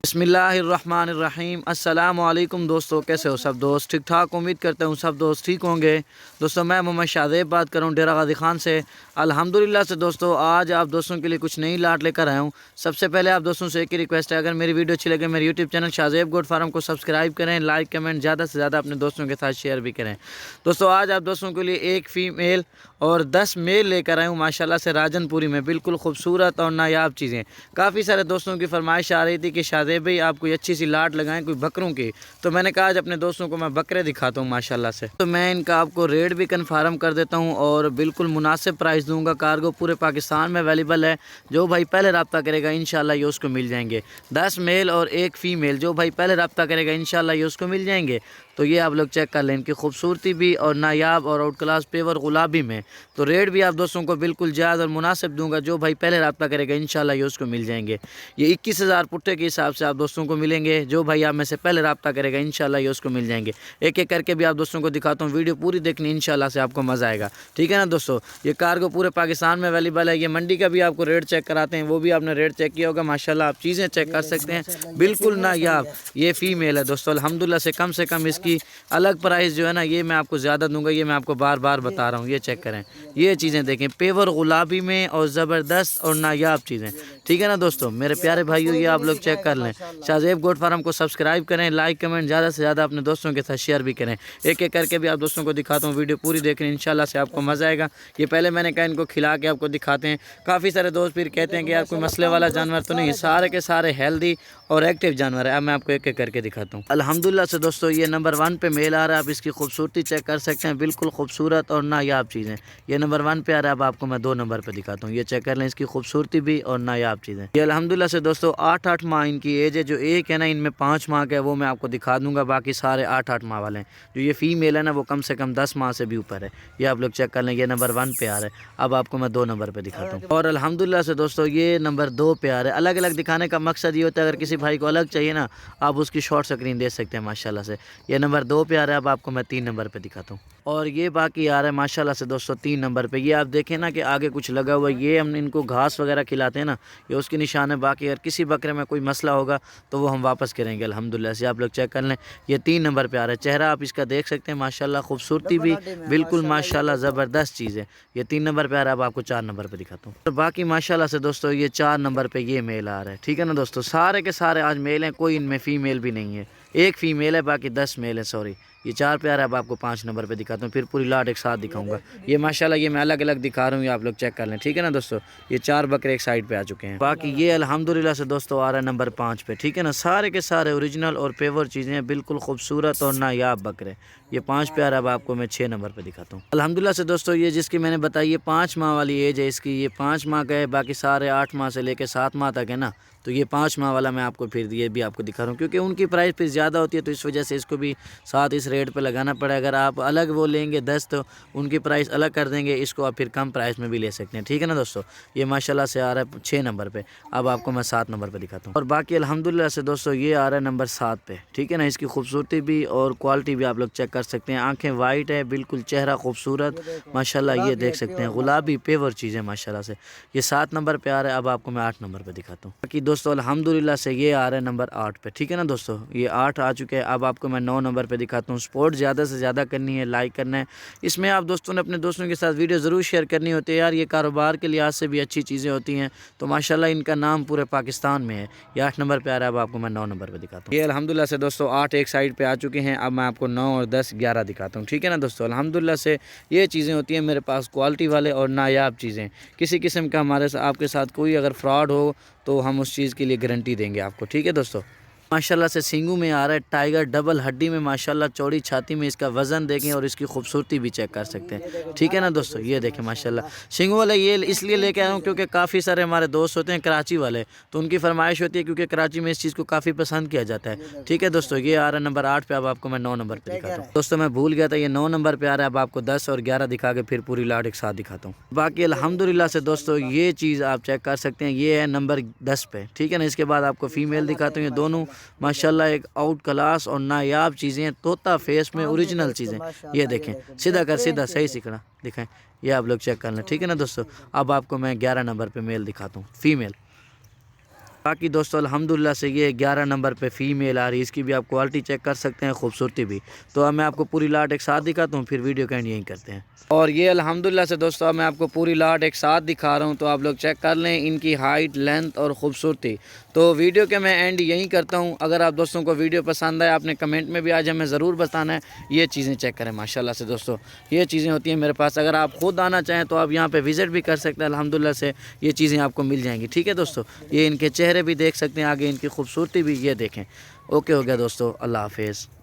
बिस्मिल्लाहिर्रहमानिर्रहीम। अस्सलाम वालेकुम दोस्तों, कैसे हो सब दोस्त? ठीक ठाक, उम्मीद करता हूँ सब दोस्त ठीक होंगे। दोस्तों मैं मोहम्मद शाहजेब बात कर रहा हूँ डेरा गाजी खान से। अल्हम्दुलिल्लाह से दोस्तों आज आप दोस्तों के लिए कुछ नई लाट लेकर आया हूँ। सबसे पहले आप दोस्तों से एक ही रिक्वेस्ट है, अगर मेरी वीडियो अच्छी लगे मेरे YouTube channel Shahzeb goat farm को सब्सक्राइब करें, लाइक कमेंट ज़्यादा से ज़्यादा अपने दोस्तों के साथ शेयर भी करें। दोस्तों आज आप दोस्तों के लिए एक फ़ीमेल और 10 मेल लेकर आया हूँ माशाल्लाह से राजनपुरी में। बिल्कुल खूबसूरत और नायाब चीज़ें। काफ़ी सारे दोस्तों की फरमाइश आ रही थी कि शाहजेब भाई आप कोई अच्छी सी लाट लगाएं कोई बकरों की, तो मैंने कहा आज अपने दोस्तों को मैं बकरे दिखाता हूँ माशाल्लाह से। तो मैं इनका आपको रेट भी कन्फर्म कर देता हूँ और बिल्कुल मुनासिब प्राइस दूंगा। कार्गो पूरे पाकिस्तान में अवेलेबल है। जो भाई पहले रब्ता करेगा इंशाल्लाह ये उसको मिल जाएंगे। 10 मेल और एक फ़ीमेल जो भाई पहले रब्ता करेगा इंशाल्लाह ये उसको मिल जाएंगे। तो ये आप लोग चेक कर लें, इनकी खूबसूरती भी और नायाब और आउट क्लास पेवर गुलाबी में। तो रेट भी आप दोस्तों को बिल्कुल जायज़ और मुनासिब दूंगा। जो भाई पहले रब्ता करेगा इंशाल्लाह ये उसको मिल जाएंगे। ये 21,000 पुट्टे के हिसाब से आप दोस्तों को मिलेंगे। जो भाई आप में से पहले रब्ता करेगा इंशाल्लाह ये उसको मिल जाएंगे। एक एक करके भी आप दोस्तों को दिखाता हूँ, वीडियो पूरी देखनी इंशाल्लाह से आपको मज़ा आएगा। ठीक है ना दोस्तों? ये कार्गो पूरे पाकिस्तान में अवेलेबल है। ये मंडी का भी आपको रेट चेक कराते हैं, वो भी आपने रेट चेक किया होगा। माशाल्लाह आप चीज़ें चेक कर सकते हैं, बिल्कुल नायाब। ये फ़ीमेल है दोस्तों अल्हम्दुलिल्लाह से कम इसकी अलग प्राइस जो है ना ये मैं आपको ज़्यादा दूंगा। ये मैं आपको बार बार बता रहा हूँ। ये चेक करें, ये चीज़ें देखें, पेवर गुलाबी में और ज़बरदस्त और नायाब चीज़ें। ठीक है ना दोस्तों मेरे प्यारे भाइयों, ये आप लोग चेक कर लें। शाहजेब गोट फार्म को सब्सक्राइब करें, लाइक कमेंट ज़्यादा से ज़्यादा अपने दोस्तों के साथ शेयर भी करें। एक एक करके भी आप दोस्तों को दिखाता हूँ, वीडियो पूरी देखनी इंशाल्लाह से आपको मज़ा आएगा। ये पहले मैंने कहा इनको खिला के आपको दिखाते हैं। काफ़ी सारे दोस्त फिर कहते हैं कि यार कोई मसले वाला जानवर तो नहीं, सारे के सारे हेल्दी और एक्टिव जानवर है। अब मैं आपको एक एक करके दिखाता हूँ। अल्हम्दुलिल्लाह से दोस्तों ये नंबर 1 पे मेल आ रहा है। आप इसकी खूबसूरती चेक कर सकते हैं, बिल्कुल खूबसूरत और नायाब चीज़ें। ये नंबर 1 पे आ रहा है। अब आपको मैं 2 नंबर पे दिखाता हूँ। ये चेक कर लें, इसकी खूबसूरती भी और नायाब चीज़ें। ये अल्हम्दुलिल्लाह से दोस्तों 8-8 माह इनकी एज है। जो एक है ना इनमें 5 माह का है वो मैं आपको दिखा दूंगा, बाकी सारे 8-8 माह वाले हैं। जो ये फ़ीमेल है ना वो कम से कम 10 माह से भी ऊपर है। ये आप लोग चेक कर लें, ये नंबर 1 पे आ रहा है। अब आपको मैं 2 नंबर पे दिखाता हूँ। और अल्हम्दुलिल्लाह से दोस्तों ये नंबर 2 पे आ रहा है। अलग अलग दिखाने का मकसद ये होता है, अगर किसी भाई को अलग चाहिए ना आप उसकी शॉर्ट स्क्रीन दे सकते हैं माशाल्लाह से। ये नंबर 2 पे आ रहा है। अब आपको मैं 3 नंबर पे दिखाता हूँ। और ये बाकी आ रहा है माशाल्लाह से दोस्तों 3 नंबर पे। ये आप देखें ना कि आगे कुछ लगा हुआ है, ये हम इनको घास वगैरह खिलाते हैं ना, ये उसकी निशान है। बाकी अगर किसी बकरे में कोई मसला होगा तो वो हम वापस करेंगे अल्हम्दुलिल्लाह से। आप लोग चेक कर लें, ये 3 नंबर पे आ रहा है। चेहरा आप इसका देख सकते हैं माशाल्लाह, खूबसूरती भी बिल्कुल माशाल्लाह ज़बरदस्त चीज़ है। ये 3 नंबर पे आ रहा है। अब आपको 4 नंबर पे दिखाता हूँ। तो बाकी माशाल्लाह से दोस्तों ये 4 नंबर पे ये मेल आ रहा है। ठीक है ना दोस्तों, सारे के सारे आज मेल हैं, कोई इनमें फ़ीमेल भी नहीं है। एक फ़ीमेल है, बाकी 10 मेल है। सॉरी, ये 4 पे आ रहा है। अब आपको 5 नंबर पे दिखाता हूँ, फिर पूरी लाट एक साथ दिखाऊंगा। ये माशाल्लाह ये मैं अलग अलग दिखा रहा हूँ, ये आप लोग चेक कर लें। ठीक है ना दोस्तों, ये 4 बकरे एक साइड पे आ चुके हैं। बाकी ये अल्हम्दुलिल्लाह से दोस्तों आ रहा है नंबर 5 पे। ठीक है ना, सारे के सारे ओरिजिनल और पेवर चीज़ें हैं, बिल्कुल खूबसूरत और नायाब बकरे। ये 5 पे आ रहा है। अब आपको मैं 6 नंबर पे दिखाता हूँ। अल्हम्दुलिल्लाह से दोस्तों ये जिसकी मैंने बताई है 5 माह वाली एज है इसकी, ये 5 माह का है। बाकी सारे 8 माह से लेकर 7 माह तक है ना। तो ये 5 माह वाला मैं आपको फिर ये भी आपको दिखा रहा हूँ, क्योंकि उनकी प्राइस फिर ज़्यादा होती है तो इस वजह से इसको भी साथ इस रेट पे लगाना पड़ा। अगर आप अलग वो लेंगे 10 तो उनकी प्राइस अलग कर देंगे, इसको आप फिर कम प्राइस में भी ले सकते हैं। ठीक है ना दोस्तों, ये माशाल्लाह से आ रहा है 6 नंबर पे। अब आपको मैं 7 नंबर पे दिखाता हूँ। और बाकी अल्हम्दुलिल्लाह से दोस्तों ये आ रहा है नंबर 7 पे। ठीक है ना, इसकी खूबसूरती भी और क्वालिटी भी आप लोग चेक कर सकते हैं। आँखें वाइट है, बिल्कुल चेहरा खूबसूरत माशाल्लाह, ये देख सकते हैं गुलाबी पेवर चीज़ें माशाल्लाह से। ये 7 नंबर पे आ रहा है। अब आपको मैं 8 नंबर पे दिखाता हूँ। बाकी दोस्तों अल्हम्दुलिल्लाह से ये आ रहा है नंबर 8 पे। ठीक है ना दोस्तों, ये 8 आ चुके हैं। अब आपको मैं 9 नंबर पे दिखाता हूँ। सपोर्ट ज़्यादा से ज़्यादा करनी है, लाइक करना है। इसमें आप दोस्तों ने अपने दोस्तों के साथ वीडियो ज़रूर शेयर करनी होती है यार, ये कारोबार के लिहाज से भी अच्छी चीज़ें होती हैं। तो माशाल्लाह इनका नाम पूरे पाकिस्तान में है। ये 8 नंबर पे आ रहा है। अब आपको मैं 9 नंबर पे दिखाता हूँ। ये अल्हम्दुलिल्लाह से दोस्तों 8 एक साइड पे आ चुके हैं। अब मैं आपको 9 और 10 11 दिखाता हूँ। ठीक है ना दोस्तों, अल्हम्दुलिल्लाह से ये चीज़ें होती हैं मेरे पास, क्वालिटी वाले और नायाब चीज़ें। किसी किस्म का हमारे आपके साथ कोई अगर फ्रॉड हो तो हम उस चीज़ के लिए गारंटी देंगे आपको। ठीक है दोस्तों, माशाल्लाह से सींगू में आ रहा है टाइगर, डबल हड्डी में माशाल्लाह, चौड़ी छाती में। इसका वज़न देखें और इसकी खूबसूरती भी चेक कर सकते हैं। ठीक है ना दोस्तों, ये देखें माशाल्लाह। सींगू वाला ये इसलिए लेके आया हूँ क्योंकि काफ़ी सारे हमारे दोस्त होते हैं कराची वाले, तो उनकी फरमाइश होती है क्योंकि कराची में इस चीज़ को काफ़ी पसंद किया जाता है। ठीक है दोस्तों, ये आ रहा है नंबर 8 पे। अब आपको मैं 9 नंबर पर दिखाता हूँ। दोस्तों मैं भूल गया था, ये 9 नंबर पर आ रहा है। अब आपको 10 और 11 दिखा के फिर पूरी लाट एक साथ दिखाता हूँ। बाकी अल्हम्दुलिल्लाह से दोस्तों ये चीज़ आप चेक कर सकते हैं, ये है नंबर 10 पे। ठीक है ना, इसके बाद आपको फ़ीमेल दिखाता हूँ। ये दोनों माशाल्लाह एक आउट क्लास और नायाब चीज़ें, तोता फेस में ओरिजिनल चीज़ें। ये देखें, सीधा कर सीधा सही सिकड़ा दिखाएं, ये आप लोग चेक कर लें। ठीक है ना दोस्तों, अब आपको मैं 11 नंबर पे मेल दिखाता हूँ, फ़ीमेल। बाकी दोस्तों अल्हम्दुलिल्लाह से ये 11 नंबर पे फ़ीमेल आ रही है, इसकी भी आप क्वालिटी चेक कर सकते हैं, खूबसूरती भी। तो अब मैं आपको पूरी लाट एक साथ दिखाता हूँ, फिर वीडियो का एंड यहीं करते हैं। और ये अल्हम्दुलिल्लाह से दोस्तों मैं आपको पूरी लाट एक साथ दिखा रहा हूँ, तो आप लोग चेक कर लें इनकी हाइट, लेंथ और ख़ूबसूरती। तो वीडियो के मैं एंड यहीं करता हूँ। अगर आप दोस्तों को वीडियो पसंद आए, आपने कमेंट में भी आज हमें ज़रूर बताना है। ये चीज़ें चेक करें माशाल्लाह से दोस्तों, ये चीज़ें होती हैं मेरे पास। अगर आप खुद आना चाहें तो आप यहाँ पे विज़िट भी कर सकते हैं, अल्हम्दुलिल्लाह से ये चीज़ें आपको मिल जाएंगी। ठीक है दोस्तों, ये इनके चेहरे भी देख सकते हैं, आगे इनकी खूबसूरती भी ये देखें। ओके हो गया दोस्तों, अल्लाह हाफिज़।